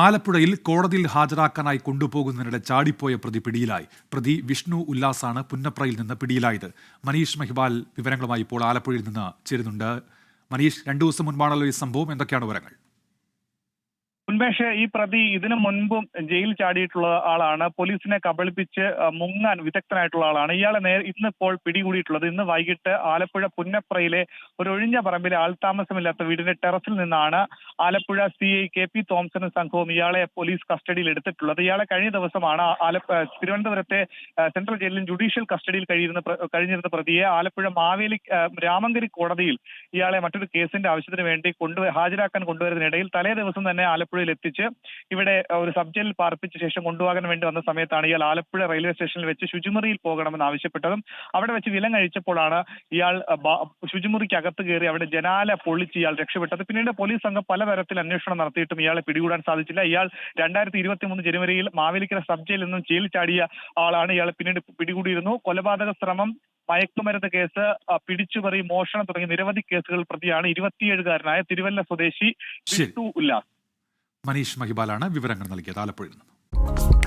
ആലപ്പുഴയിൽ കോടതിയിൽ ഹാജരാക്കാനായി കൊണ്ടുപോകുന്നതിനിടെ ചാടിപ്പോയ പ്രതി പിടിയിലായി. പ്രതി വിഷ്ണു ഉല്ലാസാണ് പുന്നപ്രയിൽ നിന്ന് പിടിയിലായത്. മനീഷ് മഹിബാൽ വിവരങ്ങളുമായി ഇപ്പോൾ ആലപ്പുഴയിൽ നിന്ന് ചേരുന്നുണ്ട്. മനീഷ്, 2 ദിവസം മുൻപാണല്ലോ ഈ സംഭവം, എന്തൊക്കെയാണ് വിവരങ്ങൾ? ഉന്മേഷ്, ഈ പ്രതി ഇതിനു മുൻപും ജയിൽ ചാടിയിട്ടുള്ള ആളാണ്. പോലീസിനെ കബളിപ്പിച്ച് മുങ്ങാൻ വിദഗ്ധനായിട്ടുള്ള ആളാണ്. ഇയാളെ ഇന്നിപ്പോൾ പിടികൂടിയിട്ടുള്ളത്. ഇന്ന് വൈകിട്ട് ആലപ്പുഴ പുന്നപ്രയിലെ ഒരു ഒഴിഞ്ഞ പറമ്പിലെ ആൾതാമസമില്ലാത്ത വീടിന്റെ ടെറസിൽ നിന്നാണ് ആലപ്പുഴ CI KP തോംസണും സംഘവും ഇയാളെ പോലീസ് കസ്റ്റഡിയിൽ എടുത്തിട്ടുള്ളത്. ഇയാളെ കഴിഞ്ഞ ദിവസമാണ് തിരുവനന്തപുരത്തെ സെൻട്രൽ ജയിലിൽ ജുഡീഷ്യൽ കസ്റ്റഡിയിൽ കഴിഞ്ഞിരുന്ന പ്രതിയെ ആലപ്പുഴ മാവേലി രാമങ്കരി കോടതിയിൽ ഇയാളെ മറ്റൊരു കേസിന്റെ ആവശ്യത്തിന് വേണ്ടി ഹാജരാക്കാൻ കൊണ്ടുവരുന്നതിനിടയിൽ തലേ ദിവസം തന്നെ ആലപ്പുഴയിൽ എത്തിച്ച് ഇവിടെ ഒരു സബ് ജയിലിൽ പാർപ്പിച്ച ശേഷം കൊണ്ടുപോകാൻ വേണ്ടി വന്ന സമയത്താണ് ഇയാൾ ആലപ്പുഴ റെയിൽവേ സ്റ്റേഷനിൽ വെച്ച് ശുചിമുറിയിൽ പോകണമെന്ന് ആവശ്യപ്പെട്ടതും അവിടെ വെച്ച് വിലം കഴിച്ചപ്പോഴാണ് ഇയാൾ ശുചിമുറിക്ക് അകത്ത് കയറി അവിടെ ജനാല പൊളിച്ച് ഇയാൾ രക്ഷപ്പെട്ടത്. പിന്നീട് പോലീസ് സംഘം പലതരത്തിൽ അന്വേഷണം നടത്തിയിട്ടും ഇയാളെ പിടികൂടാൻ സാധിച്ചില്ല. ഇയാൾ 2023 ജനുവരിയിൽ മാവേലിക്കര സബ് ജയിലിൽ നിന്നും ജയിൽ ചാടിയ ആളാണ്. ഇയാളെ പിന്നീട് പിടികൂടിയിരുന്നു. കൊലപാതക ശ്രമം, മയക്കുമരുന്ന് കേസ്, പിടിച്ചുപറി, മോഷണം തുടങ്ങിയ നിരവധി കേസുകൾ പ്രതിയാണ് 27-കാരനായ തിരുവല്ല സ്വദേശി വിഷ്ണു ഉല്ലാസ്. മനീഷ് മഹിബാലാണ് വിവരങ്ങൾ നൽകിയത് ആലപ്പുഴയിൽ നിന്ന്.